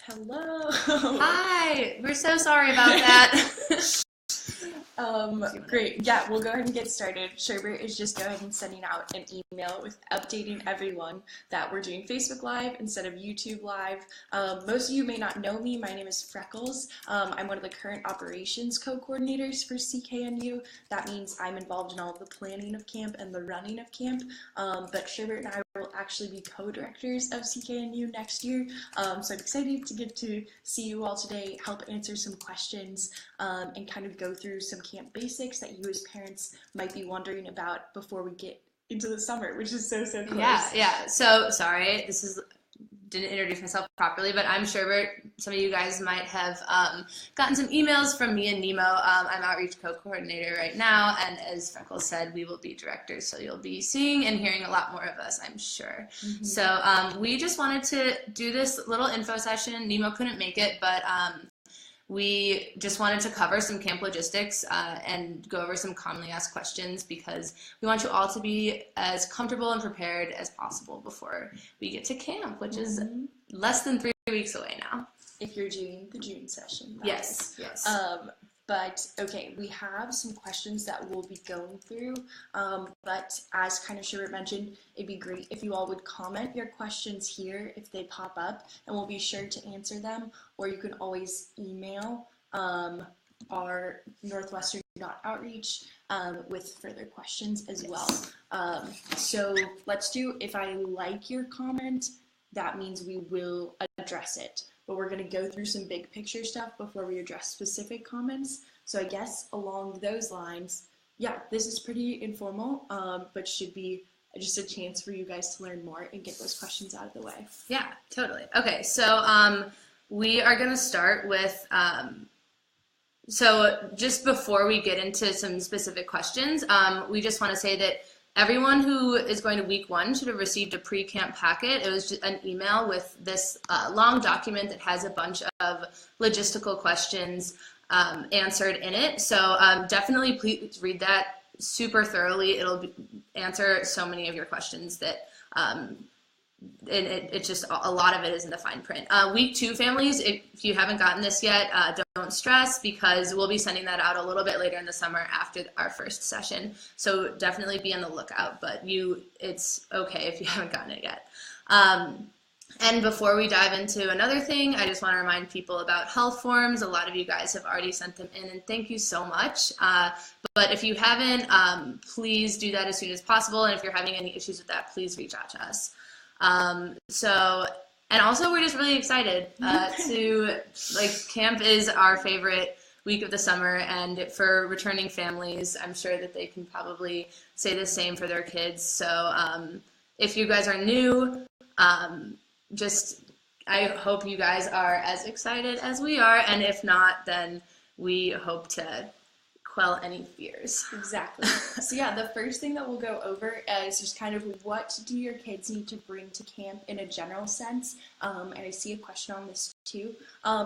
Hello. Hi, we're so sorry about that. Great. Yeah, we'll go ahead and get started. Sherbert is just go ahead and sending out an email with updating everyone that we're doing Facebook Live instead of YouTube Live. Most of you may not know me. My name is Freckles. I'm one of the current operations co-coordinators for CKNU. That means I'm involved in all of the planning of camp and the running of camp. But Sherbert and I will actually be co-directors of CKNU next year. So I'm excited to get to see you all today, help answer some questions, and kind of go through some camp basics that you as parents might be wondering about before we get into the summer, which is so close. Yeah. So sorry, didn't introduce myself properly, but I'm Sherbert. Some of you guys might have gotten some emails from me and Nemo. I'm outreach co-coordinator right now, and as Freckles said, we will be directors, so you'll be seeing and hearing a lot more of us, I'm sure. Mm-hmm. So we just wanted to do this little info session. Nemo couldn't make it, but we just wanted to cover some camp logistics and go over some commonly asked questions because we want you all to be as comfortable and prepared as possible before we get to camp, which is less than 3 weeks away now. If you're doing the June session. Yes. But okay, we have some questions that we'll be going through, but as kind of Sherbert mentioned, it'd be great if you all would comment your questions here if they pop up, and we'll be sure to answer them, or you can always email our northwestern.outreach with further questions as well. So let's do, if I like your comment, that means we will address it. But we're going to go through some big picture stuff before we address specific comments. So I guess along those lines, yeah, this is pretty informal, but should be just a chance for you guys to learn more and get those questions out of the way. Yeah, totally. Okay, so we are going to start with, so just before we get into some specific questions, we just want to say that everyone who is going to week 1 should have received a pre-camp packet. It was just an email with this long document that has a bunch of logistical questions answered in it. So definitely please read that super thoroughly. It'll answer so many of your questions that it just, a lot of it is in the fine print. Week 2 families, if you haven't gotten this yet, don't stress because we'll be sending that out a little bit later in the summer after our first session. So definitely be on the lookout, but it's okay if you haven't gotten it yet. And before we dive into another thing, I just want to remind people about health forms. A lot of you guys have already sent them in, and thank you so much. But if you haven't, please do that as soon as possible. And if you're having any issues with that, please reach out to us. And also we're just really excited camp is our favorite week of the summer, and for returning families, I'm sure that they can probably say the same for their kids. So if you guys are new, I hope you guys are as excited as we are, and if not, then we hope to quell any fears. Exactly. So yeah, the first thing that we'll go over is just kind of what do your kids need to bring to camp in a general sense, and I see a question on this too.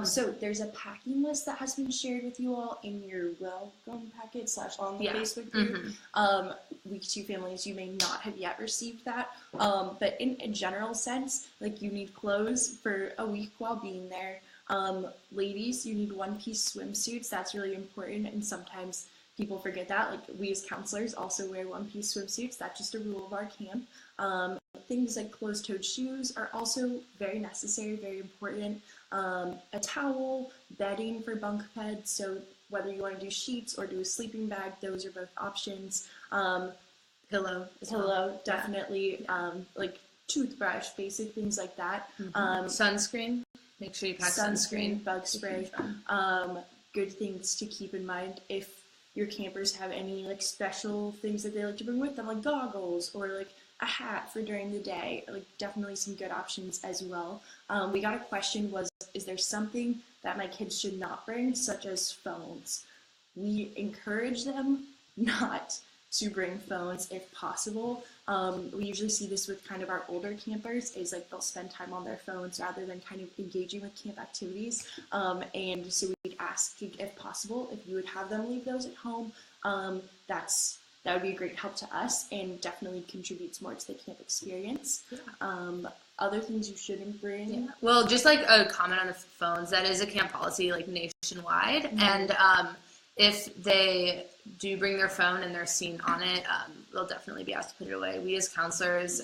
So there's a packing list that has been shared with you all in your welcome packet / on the Facebook group. Week 2 families, you may not have yet received that, but in a general sense, like you need clothes for a week while being there. Ladies, you need one-piece swimsuits. That's really important, and sometimes people forget that. Like we as counselors also wear one-piece swimsuits. That's just a rule of our camp. Things like closed-toed shoes are also very necessary, very important. A towel, bedding for bunk beds. So whether you want to do sheets or do a sleeping bag, those are both options. Pillow, definitely. Like toothbrush, basic things like that. Sunscreen. Make sure you pack sunscreen. Bug spray. Good things to keep in mind if your campers have any like special things that they like to bring with them, like goggles or like a hat for during the day. Like definitely some good options as well. We got a question is there something that my kids should not bring, such as phones? We encourage them not to bring phones if possible. We usually see this with kind of our older campers, is like they'll spend time on their phones rather than kind of engaging with camp activities. And so we'd ask if possible if you would have them leave those at home. That would be a great help to us and definitely contributes more to the camp experience. other things you shouldn't bring. Yeah. Well, just like a comment on the phones, that is a camp policy like nationwide, Mm-hmm. and if they do bring their phone and they're seen on it, they'll definitely be asked to put it away. We as counselors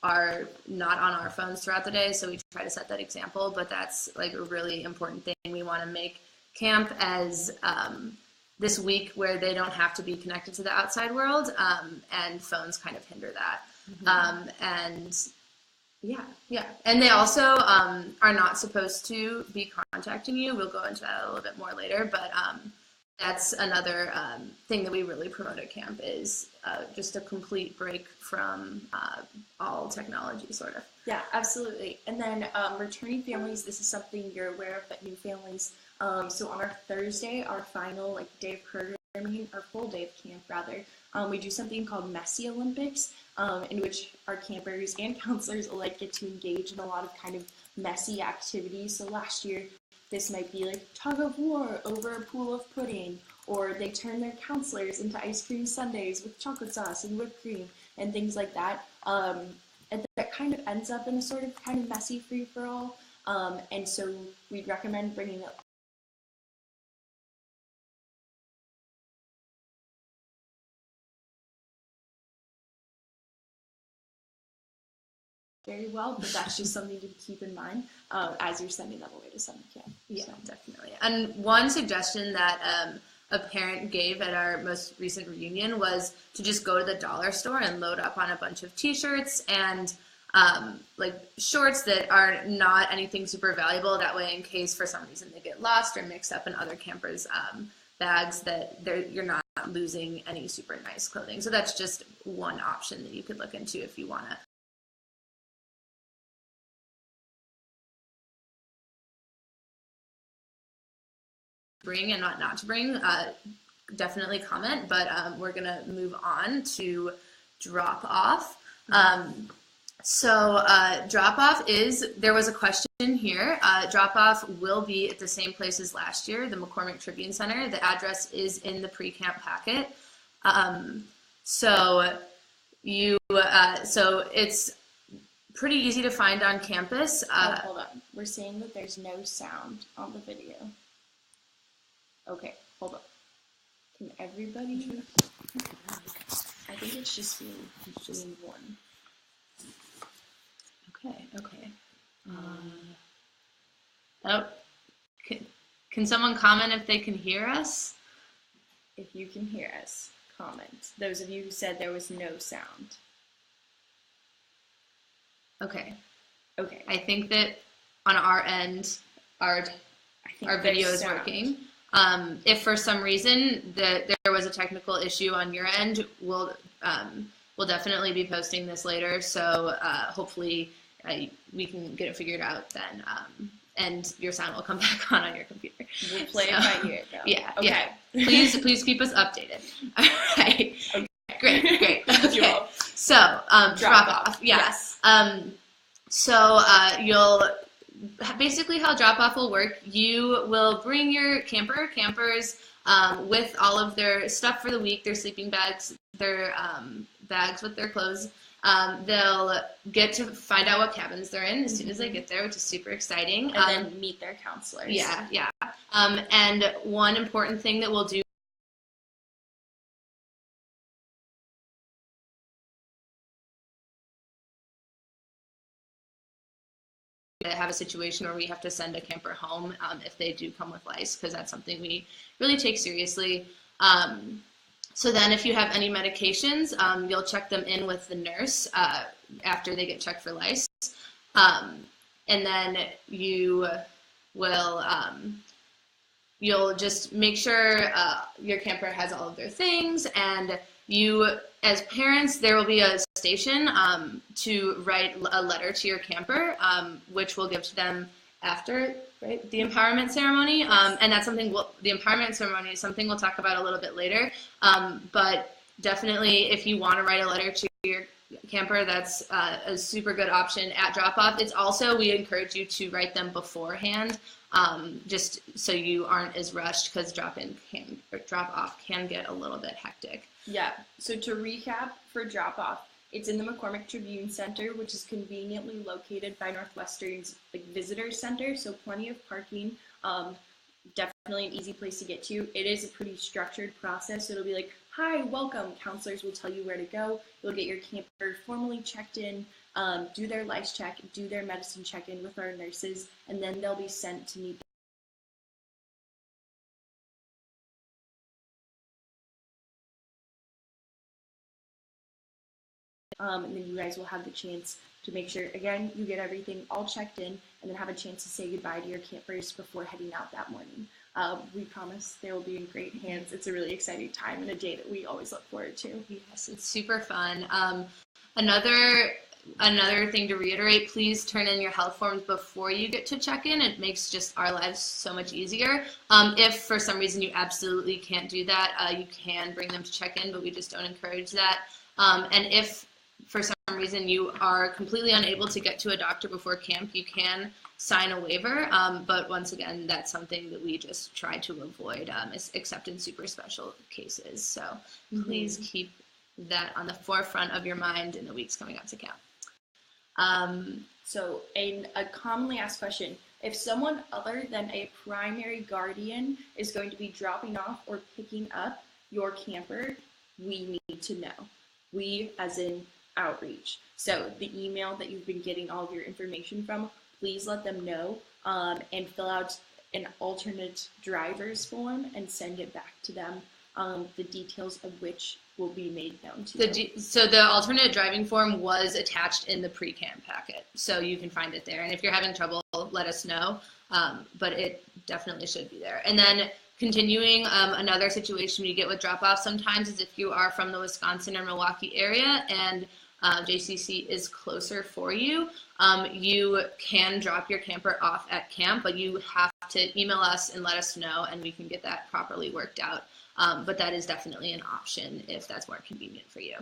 are not on our phones throughout the day, so we try to set that example, but that's like a really important thing. We want to make camp as this week where they don't have to be connected to the outside world, and phones kind of hinder that. Mm-hmm. And yeah. And they also are not supposed to be contacting you. We'll go into that a little bit more later, but that's another thing that we really promote at camp is just a complete break from all technology, sort of. Yeah, absolutely. And then returning families, this is something you're aware of, but new families. So on our Thursday, our final day of programming, our full day of camp rather, we do something called Messy Olympics, in which our campers and counselors alike get to engage in a lot of kind of messy activities. So last year, this might be like tug of war over a pool of pudding, or they turn their counselors into ice cream sundaes with chocolate sauce and whipped cream and things like that. And that kind of ends up in a sort of kind of messy free-for-all. And so we'd recommend bringing it very well, but that's just something to keep in mind as you're sending them away to summer camp. Yeah, definitely. And one suggestion that a parent gave at our most recent reunion was to just go to the dollar store and load up on a bunch of t-shirts and like shorts that are not anything super valuable. That way, in case for some reason they get lost or mixed up in other campers' bags, that you're not losing any super nice clothing. So that's just one option that you could look into if you want to. Bring and not to bring, definitely comment, but we're gonna move on to drop off. So drop off there was a question here. Drop off will be at the same place as last year, the McCormick Tribune Center. The address is in the pre-camp packet. So it's pretty easy to find on campus. Hold on, we're seeing that there's no sound on the video. Okay, hold on. Can everybody? I think it's just being one. Okay. Can someone comment if they can hear us? If you can hear us, comment. Those of you who said there was no sound. Okay. Okay. I think that on our end, our video is working. If for some reason there was a technical issue on your end, we'll definitely be posting this later. So hopefully we can get it figured out then, and your sound will come back on your computer. We'll play it by ear, though. Yeah. Okay. Yeah. Please keep us updated. All right. Okay. Great. Okay. So drop off. Yeah. Yes. So you'll. Basically, how drop-off will work, you will bring your campers with all of their stuff for the week, their sleeping bags, their bags with their clothes. They'll get to find out what cabins they're in as soon as they get there, which is super exciting. And then meet their counselors. Yeah. And one important thing that we'll do have a situation where we have to send a camper home if they do come with lice, because that's something we really take seriously. So then if you have any medications, you'll check them in with the nurse after they get checked for lice. And then you will you'll just make sure your camper has all of their things, and you, as parents, there will be a station to write a letter to your camper, which we'll give to them after, right, the empowerment ceremony. And that's something, the empowerment ceremony is something we'll talk about a little bit later. But definitely, if you want to write a letter to your camper, that's a super good option at drop-off. It's also, we encourage you to write them beforehand, just so you aren't as rushed, because drop-off can get a little bit hectic. Yeah, so to recap for drop-off, It's in the McCormick Tribune Center, which is conveniently located by Northwestern's visitor center, so plenty of parking. Definitely an easy place to get to. It is a pretty structured process. So it'll be like, hi, welcome. Counselors will tell you where to go. You'll get your camper formally checked in, do their life check, do their medicine check-in with our nurses, and then they'll be sent to meet. And then you guys will have the chance to make sure, again, you get everything all checked in and then have a chance to say goodbye to your campers before heading out that morning. We promise they will be in great hands. It's a really exciting time and a day that we always look forward to. Yes, it's super fun. Another thing to reiterate, please turn in your health forms before you get to check-in. It makes just our lives so much easier. If for some reason you absolutely can't do that, you can bring them to check-in, but we just don't encourage that. And if for some reason you are completely unable to get to a doctor before camp, you can sign a waiver. But once again, that's something that we just try to avoid, except in super special cases. So please keep that on the forefront of your mind in the weeks coming up to camp. So a commonly asked question, if someone other than a primary guardian is going to be dropping off or picking up your camper, we need to know. We, as in outreach. So the email that you've been getting all of your information from, please let them know and fill out an alternate driver's form and send it back to them, the details of which will be made known to you. So the alternate driving form was attached in the pre-camp packet, so you can find it there. And if you're having trouble, let us know, but it definitely should be there. And then continuing, another situation we get with drop-off sometimes is if you are from the Wisconsin or Milwaukee area and JCC is closer for you, you can drop your camper off at camp, but you have to email us and let us know, and we can get that properly worked out. But that is definitely an option if that's more convenient for you.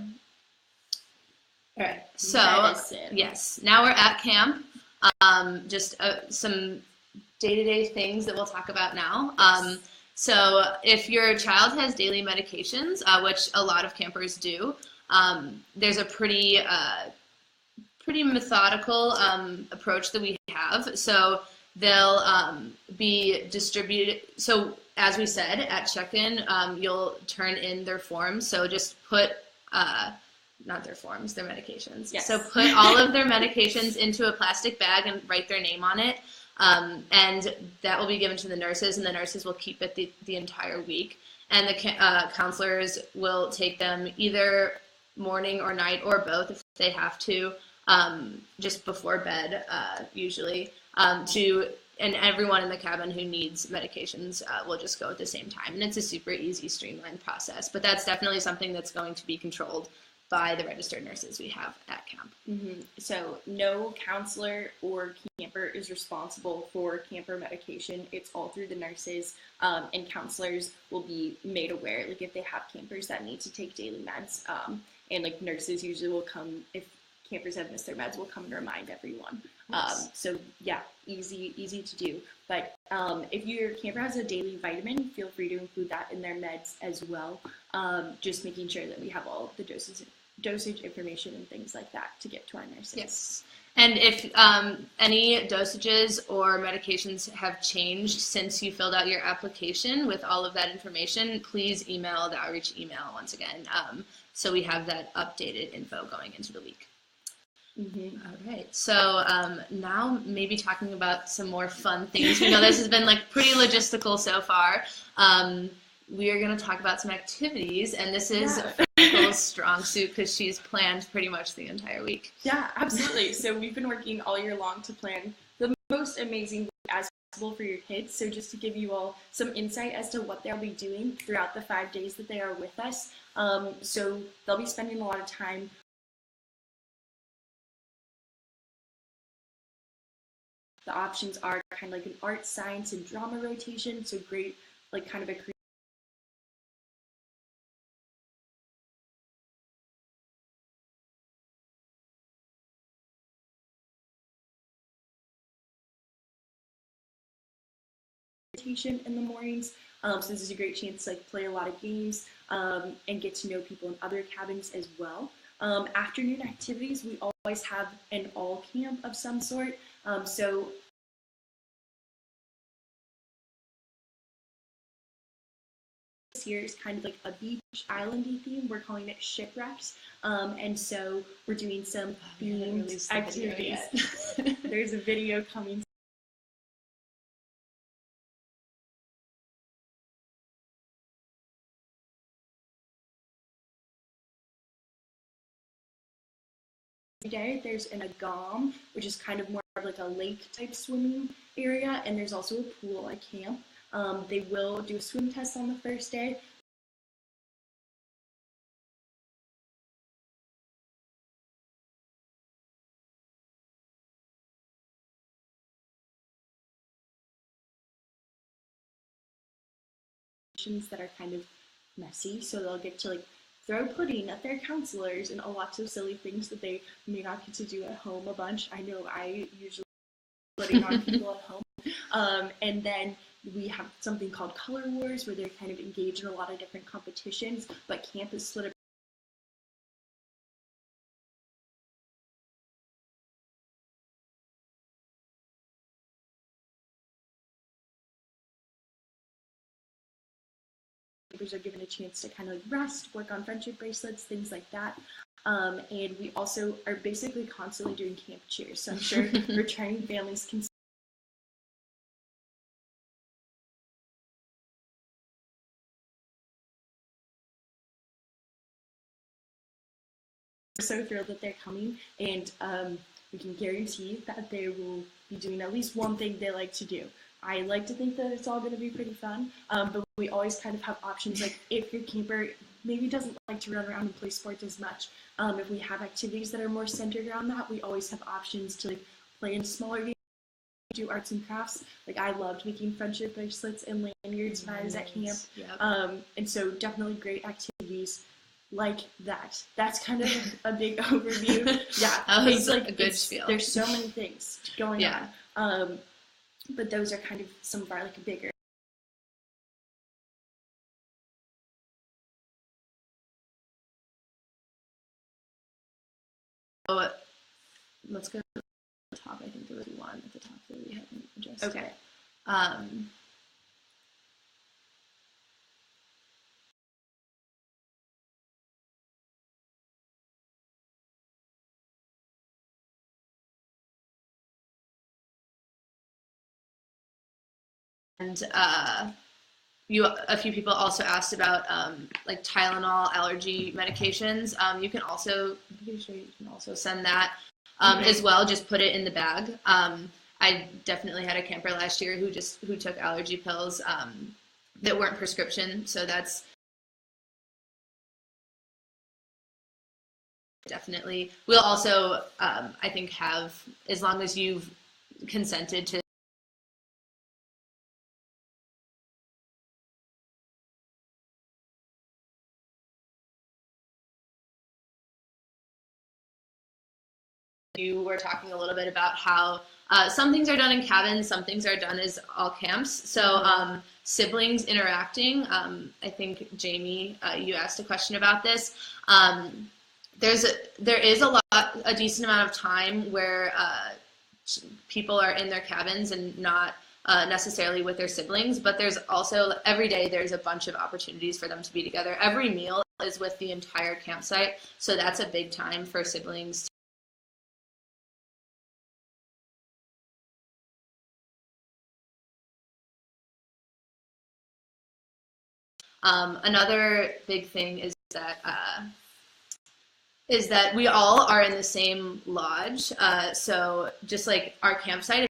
All right, so yes, now we're at camp. Just some day-to-day things that we'll talk about now. So if your child has daily medications, which a lot of campers do, there's a pretty methodical approach that we have. So they'll be distributed. So as we said, at check-in, you'll turn in their forms. So just put, not their forms, their medications. Yes. So put all of their medications into a plastic bag and write their name on it. And that will be given to the nurses, and the nurses will keep it the entire week. And the counselors will take them either morning or night or both if they have to, just before bed, usually, and everyone in the cabin who needs medications will just go at the same time. And it's a super easy, streamlined process. But that's definitely something that's going to be controlled by the registered nurses we have at camp. So no counselor or camper is responsible for camper medication. It's all through the nurses, and counselors will be made aware, like if they have campers that need to take daily meds, and like nurses usually will come, if campers have missed their meds, will come and remind everyone. Yes. So yeah, easy to do. But if your camper has a daily vitamin, feel free to include that in their meds as well. Just making sure that we have all the dosage information and things like that to get to our nurses. Yes. And if any dosages or medications have changed since you filled out your application with all of that information, please email the outreach email once again, so we have that updated info going into the week. All right, so now maybe talking about some more fun things. We know this has been like pretty logistical so far. We are going to talk about some activities, and this is Nicole's strong suit because she's planned pretty much the entire week. Yeah, absolutely. So we've been working all year long to plan the most amazing week as possible for your kids. So just to give you all some insight as to what they'll be doing throughout the 5 days that they are with us. So they'll be spending a lot of time. The options are kind of like an art, science, and drama rotation. So great, like kind of a in the mornings. So this is a great chance to like play a lot of games and get to know people in other cabins as well. Afternoon activities, we always have an all camp of some sort. So this year is kind of like a beach islandy theme. We're calling it shipwrecks. And so we're doing some themed activities. There's a video coming. Day. There's an agam, which is kind of more of like a lake type swimming area, and there's also a pool at camp. They will do a swim test on the first day. That are kind of messy, so they'll get to like throw pudding at their counselors and lots of silly things that they may not get to do at home a bunch. I know I usually pudding on people at home. And then we have something called Color Wars, where they're kind of engaged in a lot of different competitions, but camp is split up. Are given a chance to kind of like rest, work on friendship bracelets, things like that. And we also are basically constantly doing camp cheers. So I'm sure returning families can. We're so thrilled that they're coming, and we can guarantee that they will be doing at least one thing they like to do. I like to think that it's all going to be pretty fun, but we always kind of have options, like if your camper maybe doesn't like to run around and play sports as much, if we have activities that are more centered around that, we always have options to like play in smaller games, do arts and crafts. Like I loved making friendship bracelets and lanyards when I was at camp. Yep. And so definitely great activities like that. That's kind of a big overview. Yeah, that was it's like a good spiel. There's so many things going on. But those are kind of some of our like bigger. So let's go to the top. I think there was one at the top that we haven't addressed. Okay. And a few people also asked about like Tylenol allergy medications. You can also, I'm pretty sure you can also send that as well. Just put it in the bag. I definitely had a camper last year who took allergy pills that weren't prescription. So that's definitely. We'll also, I think, have, as long as you've consented to you were talking a little bit about how some things are done in cabins, some things are done as all camps. So siblings interacting, I think Jamie, you asked a question about this. There is a decent amount of time where people are in their cabins and not necessarily with their siblings, but there's also every day there's a bunch of opportunities for them to be together. Every meal is with the entire campsite, so that's a big time for siblings. Another big thing is that we all are in the same lodge. So just like our campsite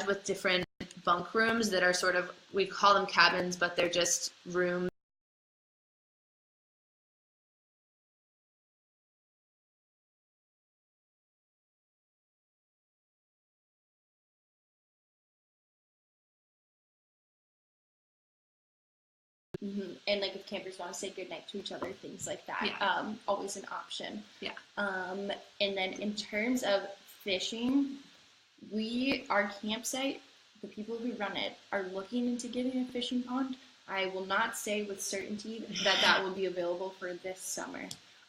with different bunk rooms that are sort of, we call them cabins, but they're just rooms And like if campers want to say goodnight to each other, things like that, always an option. Yeah. And then in terms of fishing, Our campsite, the people who run it, are looking into getting a fishing pond. I will not say with certainty that that will be available for this summer.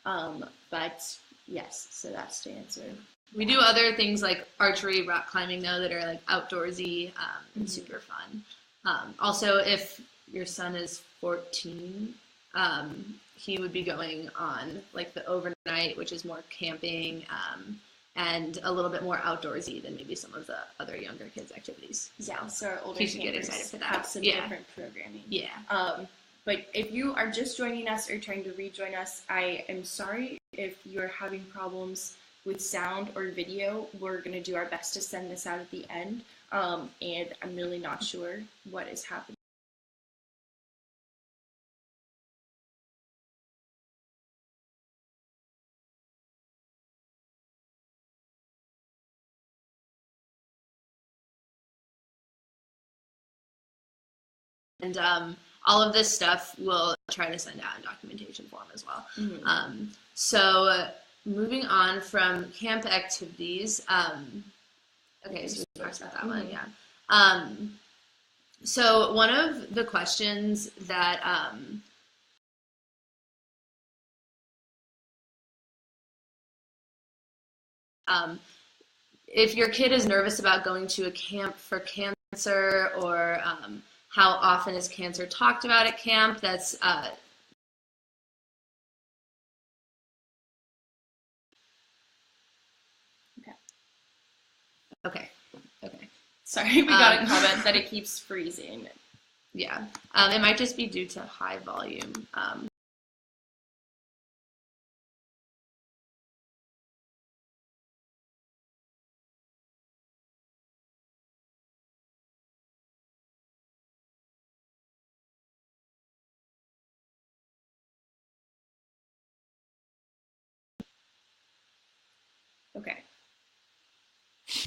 But yes, so that's to answer. We do other things like archery, rock climbing, though, that are like outdoorsy and super fun. Also, if your son is 14, he would be going on like the overnight, which is more camping and a little bit more outdoorsy than maybe some of the other younger kids' activities. Yeah, so our older he should get campers excited for that. have some different programming. Yeah. But if you are just joining us or trying to rejoin us, I am sorry if you're having problems with sound or video. We're going to do our best to send this out at the end, and I'm really not sure what is happening. And all of this stuff we'll try to send out in documentation form as well. Mm-hmm. So moving on from camp activities, okay, so we talked about that one, yeah. So one of the questions that if your kid is nervous about going to a camp for cancer, or how often is cancer talked about at camp, that's okay. Sorry, we got a comment that it keeps freezing. Yeah, it might just be due to high volume. Okay.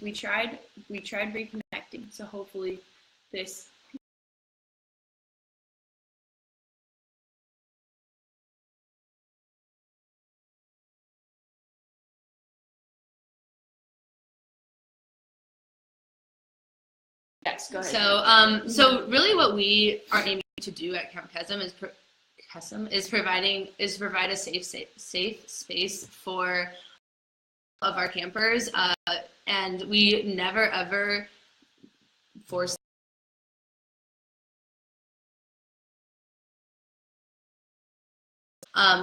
We tried reconnecting, so hopefully this. Yes, go ahead. So really what we are aiming to do at Camp Kesem is provide a safe space for of our campers, and we never ever force.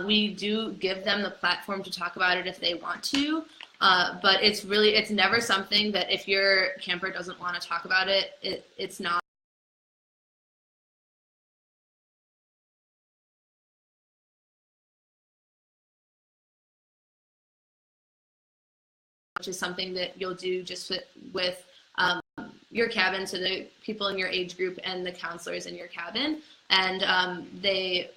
We do give them the platform to talk about it if they want to, but it's never something that if your camper doesn't want to talk about it, it's not. Which is something that you'll do just with your cabin, so the people in your age group and the counselors in your cabin, and they.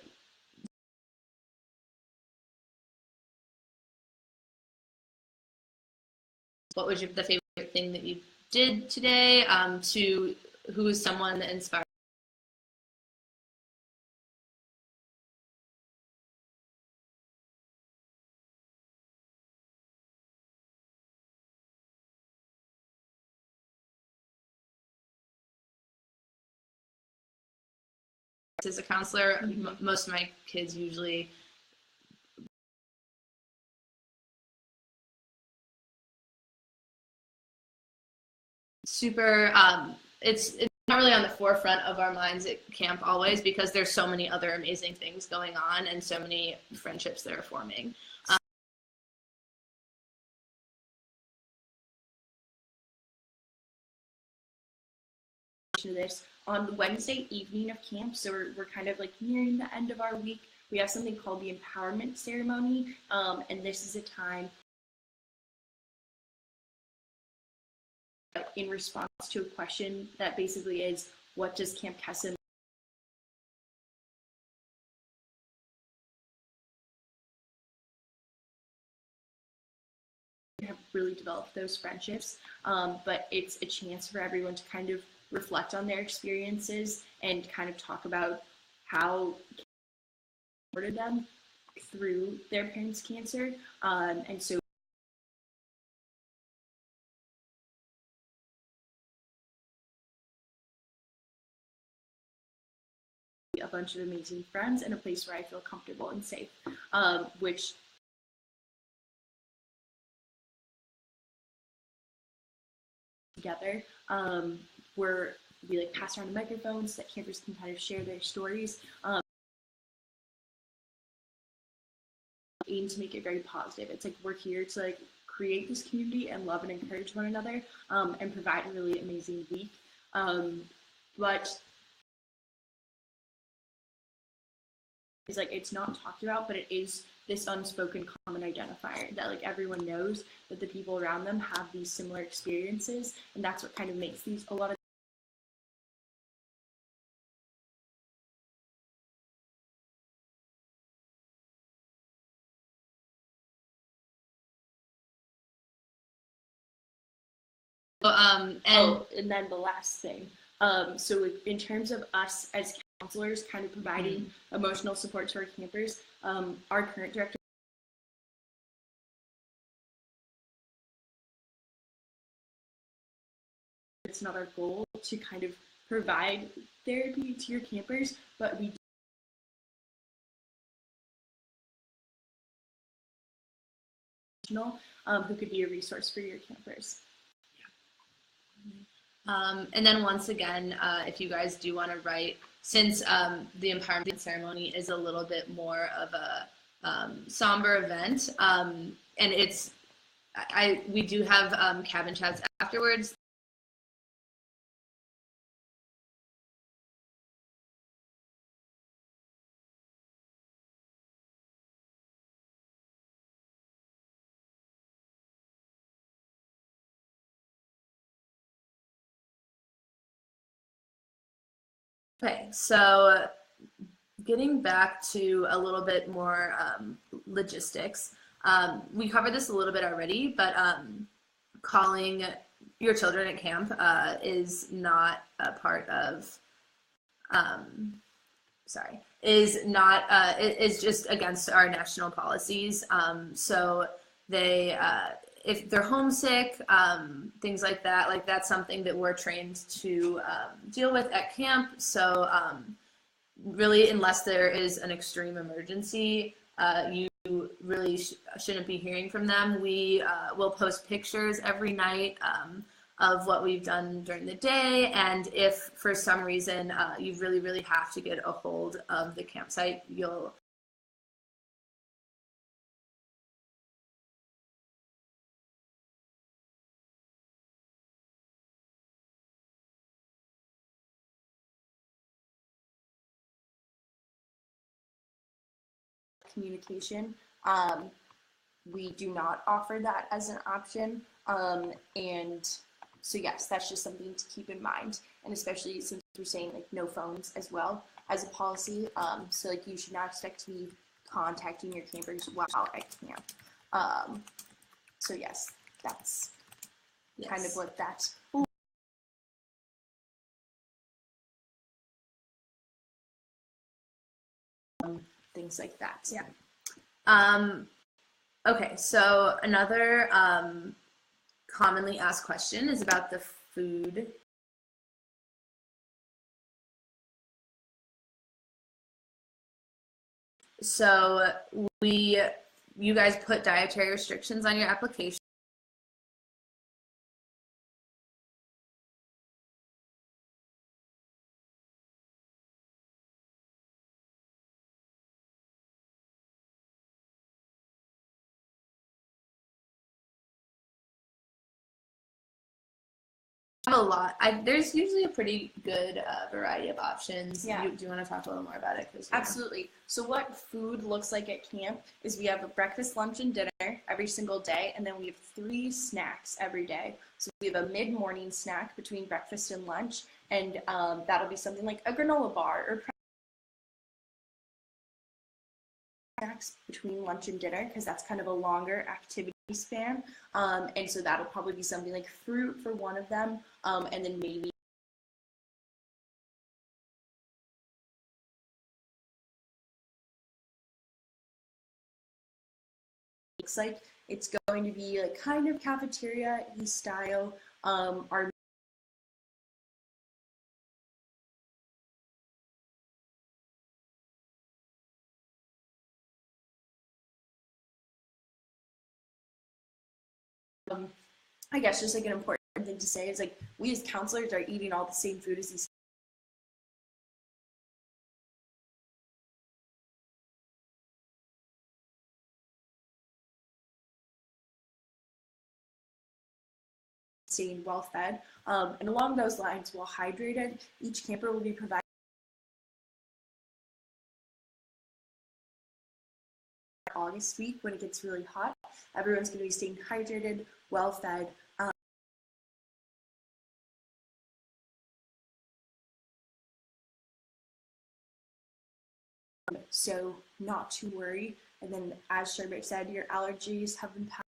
What was the favorite thing that you did today? To who is someone that inspired. As a counselor, most of my kids usually super. It's not really on the forefront of our minds at camp always, because there's so many other amazing things going on and so many friendships that are forming. To this on Wednesday evening of camp, so we're kind of like nearing the end of our week. We have something called the empowerment ceremony, and this is a time in response to a question that basically is, what does Camp Kesem have really developed those friendships, but it's a chance for everyone to kind of reflect on their experiences and kind of talk about how supported them through their parents' cancer, and so a bunch of amazing friends and a place where I feel comfortable and safe, which together, where we like pass around the microphones so that campers can kind of share their stories. Aim to make it very positive. It's like we're here to like create this community and love and encourage one another, and provide a really amazing week. But it's like it's not talked about, but it is this unspoken common identifier that like everyone knows that the people around them have these similar experiences, and that's what kind of makes these a lot of and then the last thing. So in terms of us as counselors kind of providing emotional support to our campers, our current director, it's not our goal to kind of provide therapy to your campers, but we who could be a resource for your campers. And then once again, if you guys do want to write, since the empowerment ceremony is a little bit more of a somber event, and we do have cabin chats afterwards. Okay, so getting back to a little bit more logistics, we covered this a little bit already, but calling your children at camp is not a part of, is just against our national policies. So they, if they're homesick, things like that, that's something that we're trained to deal with at camp. So really, unless there is an extreme emergency, you really shouldn't be hearing from them. We will post pictures every night of what we've done during the day. And if for some reason you really, really have to get a hold of the campsite, you'll communication. We do not offer that as an option. And so yes, that's just something to keep in mind. And especially since we're saying like no phones as well as a policy. So like you should not expect to be contacting your campers while at camp. So yes, that's kind of what that's for. Things like that. Yeah. Okay, so another commonly asked question is about the food. So you guys put dietary restrictions on your application. A lot. There's usually a pretty good variety of options. Yeah. Do you want to talk a little more about it? Absolutely. So what food looks like at camp is we have a breakfast, lunch, and dinner every single day, and then we have 3 snacks every day. So we have a mid-morning snack between breakfast and lunch, and that'll be something like a granola bar or snacks between lunch and dinner, because that's kind of a longer activity span. And so that'll probably be something like fruit for one of them, and then maybe looks like it's going to be like kind of cafeteria style. Our I guess just like an important thing to say is like we as counselors are eating all the same food as these staying well fed. And along those lines, while hydrated, each camper will be provided August week when it gets really hot. Everyone's going to be staying hydrated, well fed. So not to worry. And then, as Sherbert said, your allergies have been passed.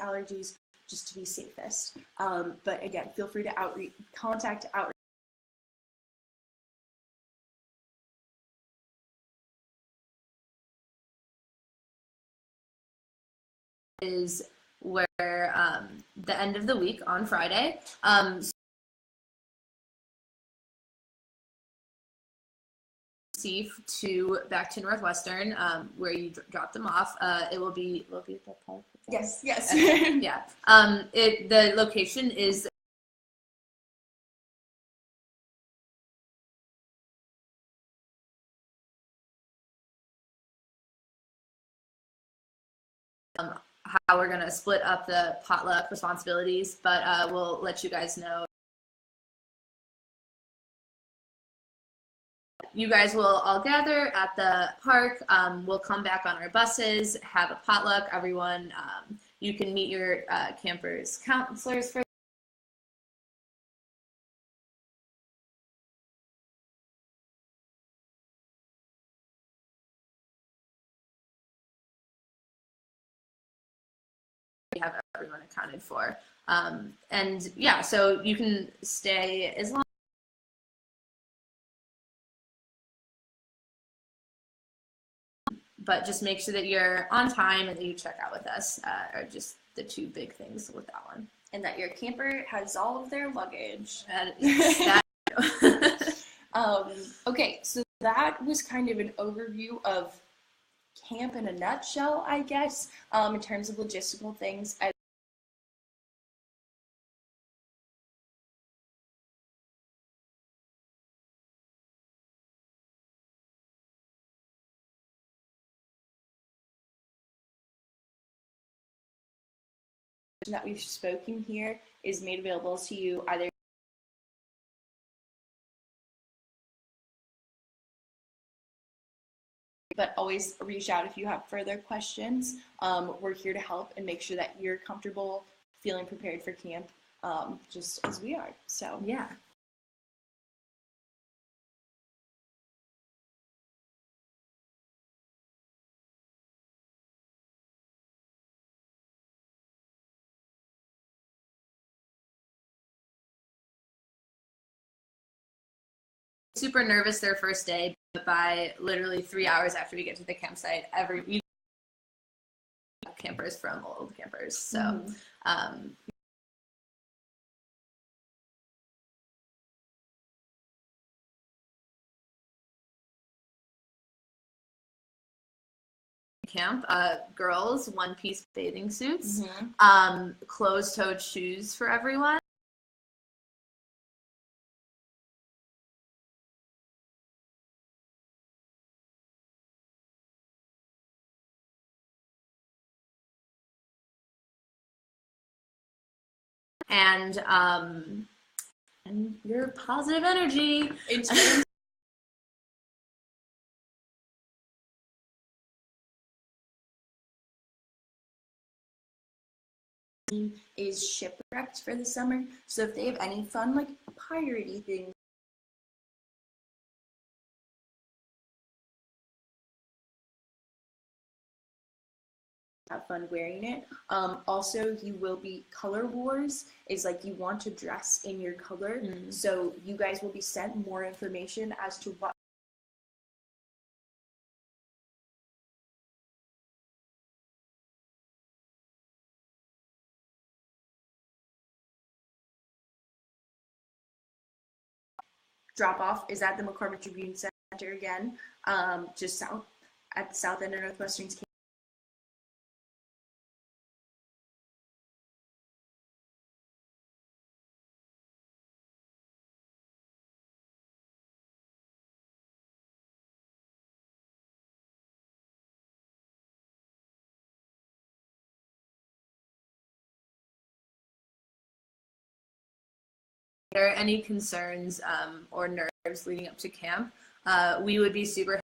Allergies just to be safest. But again, feel free to contact outreach. Is where the end of the week on Friday. To back to Northwestern, where you drop them off. It will be at the park. Yes. Okay. Yeah. The location is how we're gonna split up the potluck responsibilities, but we'll let you guys know. You guys will all gather at the park. We'll come back on our buses, have a potluck. Everyone, you can meet your campers' counselors for have everyone accounted for. And yeah, so you can stay as long. But just make sure that you're on time and that you check out with us are just the two big things with that one. And that your camper has all of their luggage. Okay, so that was kind of an overview of camp in a nutshell, I guess, in terms of logistical things. That we've spoken here is made available to you either but always reach out if you have further questions. We're here to help and make sure that you're comfortable feeling prepared for camp, just as we are. So yeah. Super nervous their first day, but by literally 3 hours after we get to the campsite, we campers from old campers. So camp, girls, one-piece bathing suits, closed-toed shoes for everyone. And your positive energy. In terms is shipwrecked for the summer, so if they have any fun like piratey things, have fun wearing it. Also, you will be color wars is like you want to dress in your color, so you guys will be sent more information as to what drop-off is at the McCormick Tribune Center again, just south at the south end of Northwestern's campus. Are there any concerns or nerves leading up to camp? We would be super